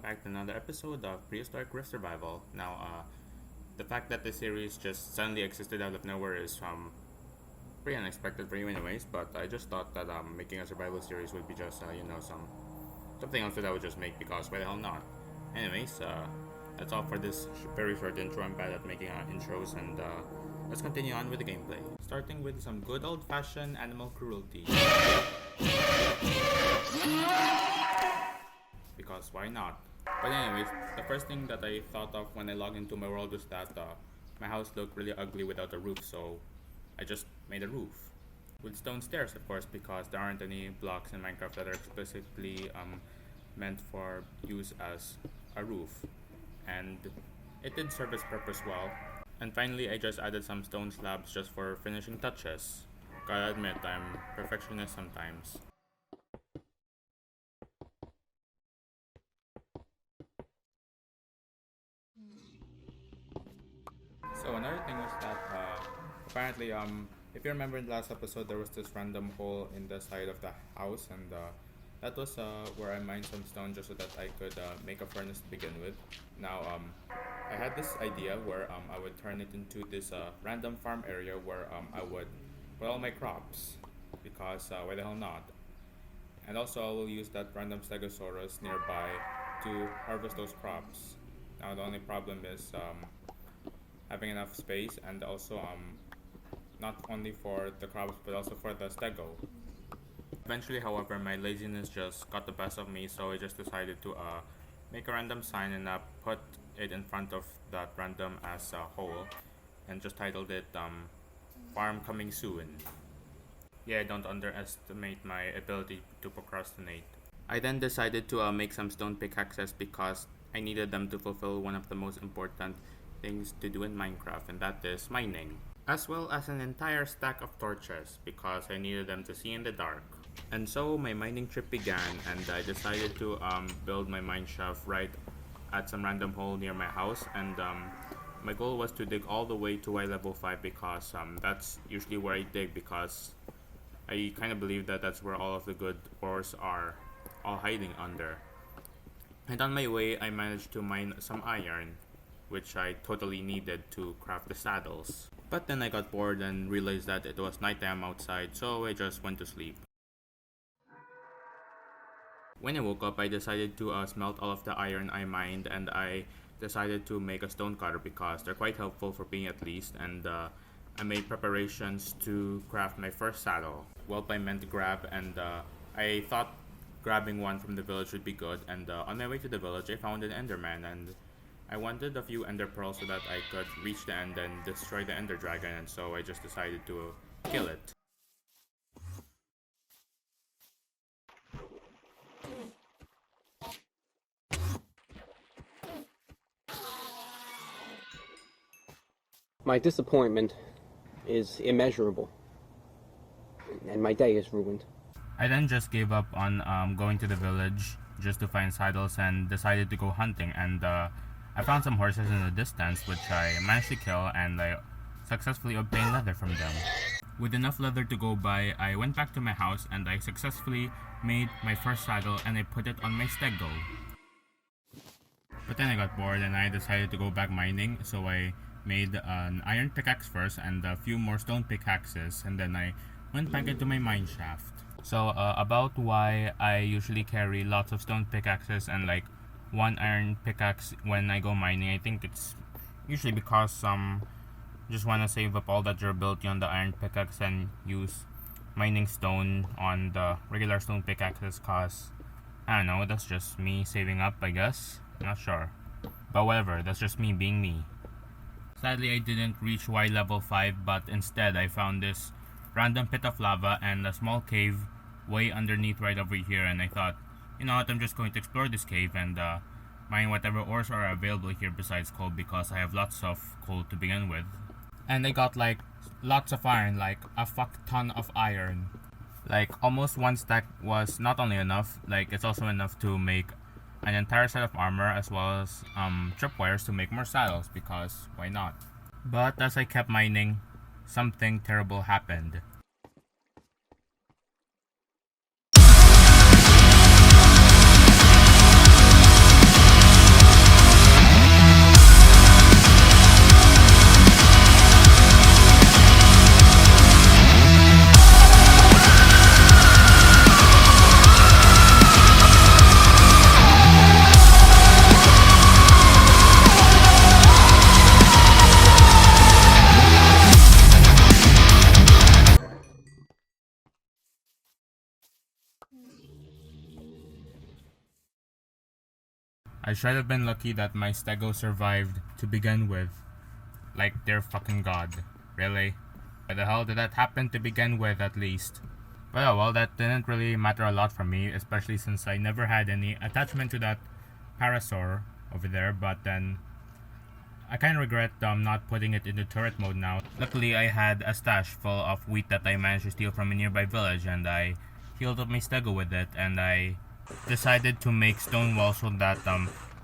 welcome back to another episode of Prehistoric Survival. Now, the fact that this series just suddenly existed out of nowhere is pretty unexpected for you anyways, but I just thought that making a survival series would be just, something else that I would just make because why the hell not? Anyways, that's all for this very short intro. I'm bad at making intros, and let's continue on with the gameplay. Starting with some good old-fashioned animal cruelty. Because why not? But anyways, the first thing that I thought of when I logged into my world was that my house looked really ugly without a roof, so I just made a roof. With stone stairs, of course, because there aren't any blocks in Minecraft that are explicitly meant for use as a roof. And it did serve its purpose well. And finally, I just added some stone slabs just for finishing touches. Gotta admit, I'm perfectionist sometimes. So another thing was that apparently if you remember in the last episode, there was this random hole in the side of the house, and that was where I mined some stone just so that I could make a furnace to begin with. Now I had this idea where I would turn it into this random farm area where I would put all my crops, because why the hell not? And also I will use that random stegosaurus nearby to harvest those crops. Now the only problem is having enough space, and also not only for the crops but also for the stego. Eventually, however, my laziness just got the best of me, so I just decided to make a random sign and put it in front of that random as a hole, and just titled it farm coming soon. Yeah, don't underestimate my ability to procrastinate. I then decided to make some stone pickaxes because I needed them to fulfill one of the most important things to do in Minecraft, and that is mining, as well as an entire stack of torches because I needed them to see in the dark. And so my mining trip began, and I decided to build my mine shaft right at some random hole near my house, and my goal was to dig all the way to Y level 5 because that's usually where I dig, because I kind of believe that that's where all of the good ores are all hiding under. And on my way, I managed to mine some iron, which I totally needed to craft the saddles. But then I got bored and realized that it was nighttime outside, so I just went to sleep. When I woke up, I decided to smelt all of the iron I mined, and I decided to make a stone cutter because they're quite helpful for me at least, and I made preparations to craft my first saddle. Well, I meant grab, and I thought grabbing one from the village would be good, and on my way to the village, I found an enderman, and I wanted a few ender pearls so that I could reach the end and destroy the ender dragon, and so I just decided to kill it. My disappointment is immeasurable, and my day is ruined. I then just gave up on going to the village just to find saddles and decided to go hunting, and I found some horses in the distance which I managed to kill, and I successfully obtained leather from them. With enough leather to go by, I went back to my house and I successfully made my first saddle and I put it on my stego. But then I got bored and I decided to go back mining, so I made an iron pickaxe first and a few more stone pickaxes, and then I went back into my mine shaft. So about why I usually carry lots of stone pickaxes and like one iron pickaxe when I go mining, I think it's usually because just want to save up all that durability on the iron pickaxe and use mining stone on the regular stone pickaxes, cause I don't know, that's just me saving up, I guess. Not sure, but whatever, that's just me being me. Sadly, I didn't reach Y level 5, but instead I found this random pit of lava and a small cave way underneath right over here, and I thought, you know what, I'm just going to explore this cave and mine whatever ores are available here besides coal, because I have lots of coal to begin with. And I got like lots of iron, like a fuck ton of iron. Like almost one stack was not only enough, like it's also enough to make an entire set of armor, as well as tripwires to make more saddles, because why not? But as I kept mining, something terrible happened. I should have been lucky that my stego survived to begin with. Like, they're fucking god. Really? Why the hell did that happen to begin with, at least? But oh well, that didn't really matter a lot for me, especially since I never had any attachment to that parasaur over there, but then I kind of regret not putting it into turret mode now. Luckily, I had a stash full of wheat that I managed to steal from a nearby village, and I healed up my stego with it, and I decided to make Stonewall so that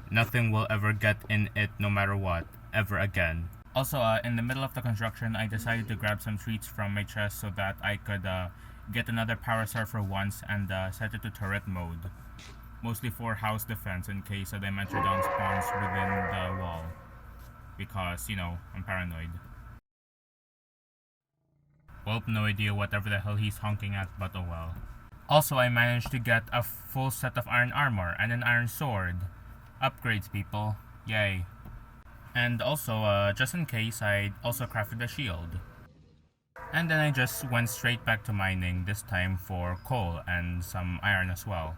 nothing will ever get in it no matter what, ever again. Also, in the middle of the construction, I decided to grab some treats from my chest so that I could get another parasaur for once and set it to turret mode. Mostly for house defense in case a Dimetrodon spawns within the wall. Because, you know, I'm paranoid. Well, no idea whatever the hell he's honking at, but oh well. Also, I managed to get a full set of iron armor and an iron sword. Upgrades, people. Yay. And also, just in case, I also crafted a shield. And then I just went straight back to mining, this time for coal and some iron as well.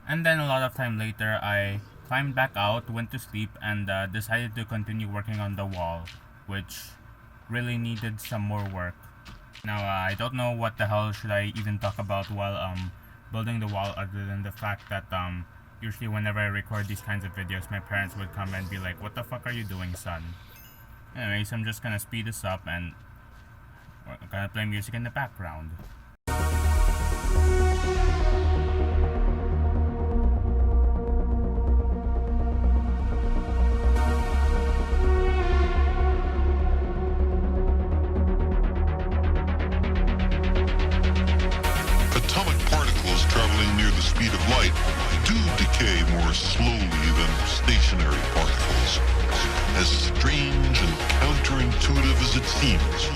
And then a lot of time later, I climbed back out, went to sleep, and decided to continue working on the wall, which really needed some more work. Now, I don't know what the hell should I even talk about while building the wall, other than the fact that usually whenever I record these kinds of videos, my parents would come and be like, "What the fuck are you doing, son?" Anyways, I'm just gonna speed this up and we're gonna play music in the background. Atomic particles traveling near the speed of light do decay more slowly than stationary particles. As strange and counterintuitive as it seems,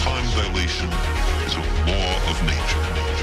time dilation is a law of nature.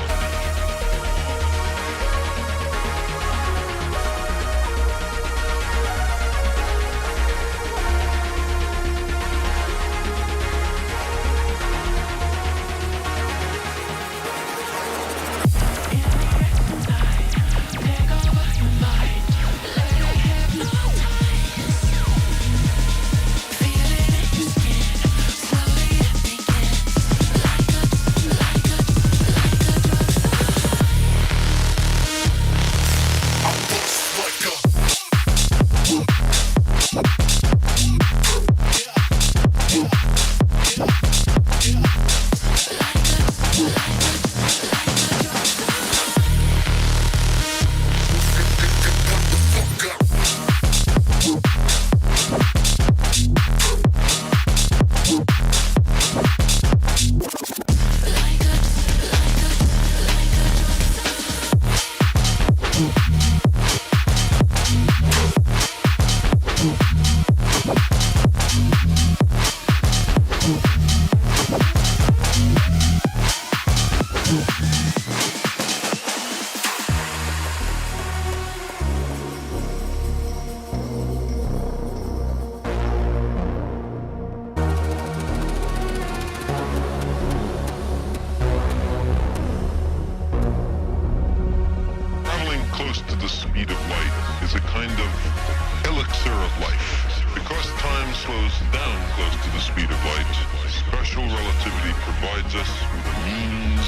slows down close to the speed of light, special relativity provides us with a means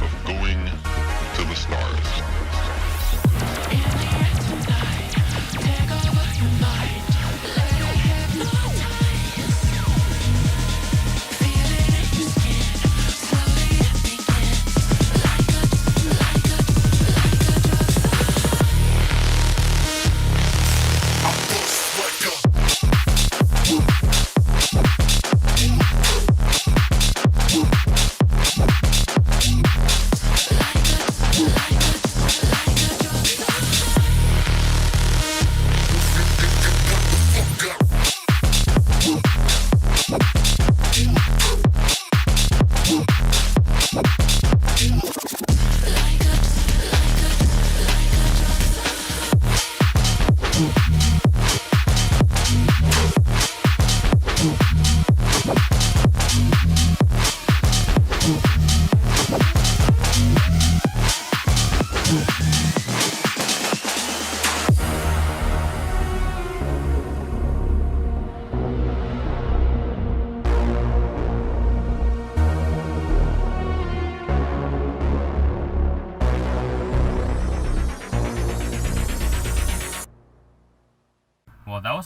of going to the stars.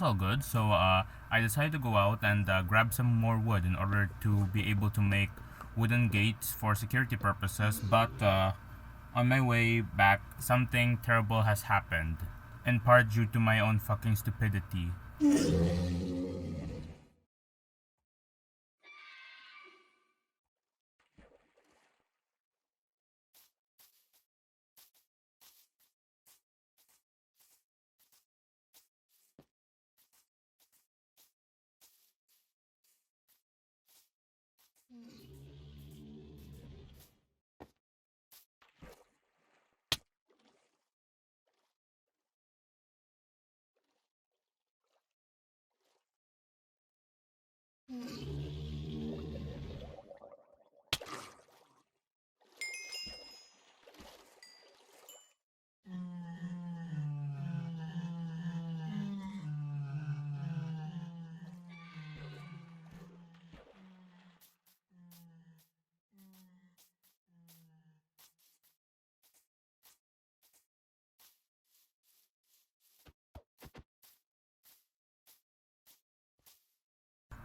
was all good, so I decided to go out and grab some more wood in order to be able to make wooden gates for security purposes, but on my way back, something terrible has happened, in part due to my own fucking stupidity.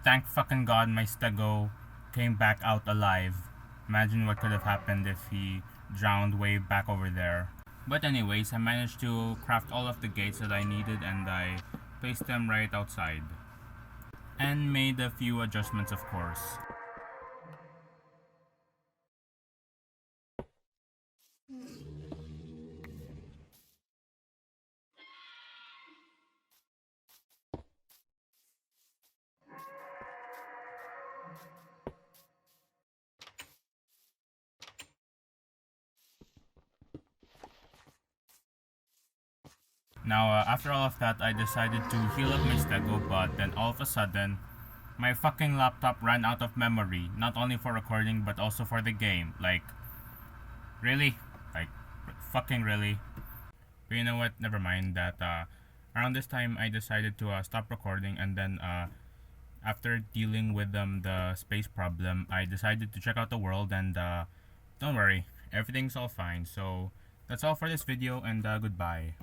Thank fucking god my stego came back out alive. Imagine what could have happened if he drowned way back over there. But anyways, I managed to craft all of the gates that I needed and I placed them right outside. And made a few adjustments, of course. Now, after all of that, I decided to heal up my stego, but then all of a sudden, my fucking laptop ran out of memory, not only for recording, but also for the game. Like, really? Like, fucking really? But you know what? Never mind that. Around this time, I decided to stop recording, and then after dealing with the space problem, I decided to check out the world, and don't worry, everything's all fine. So, that's all for this video, and goodbye.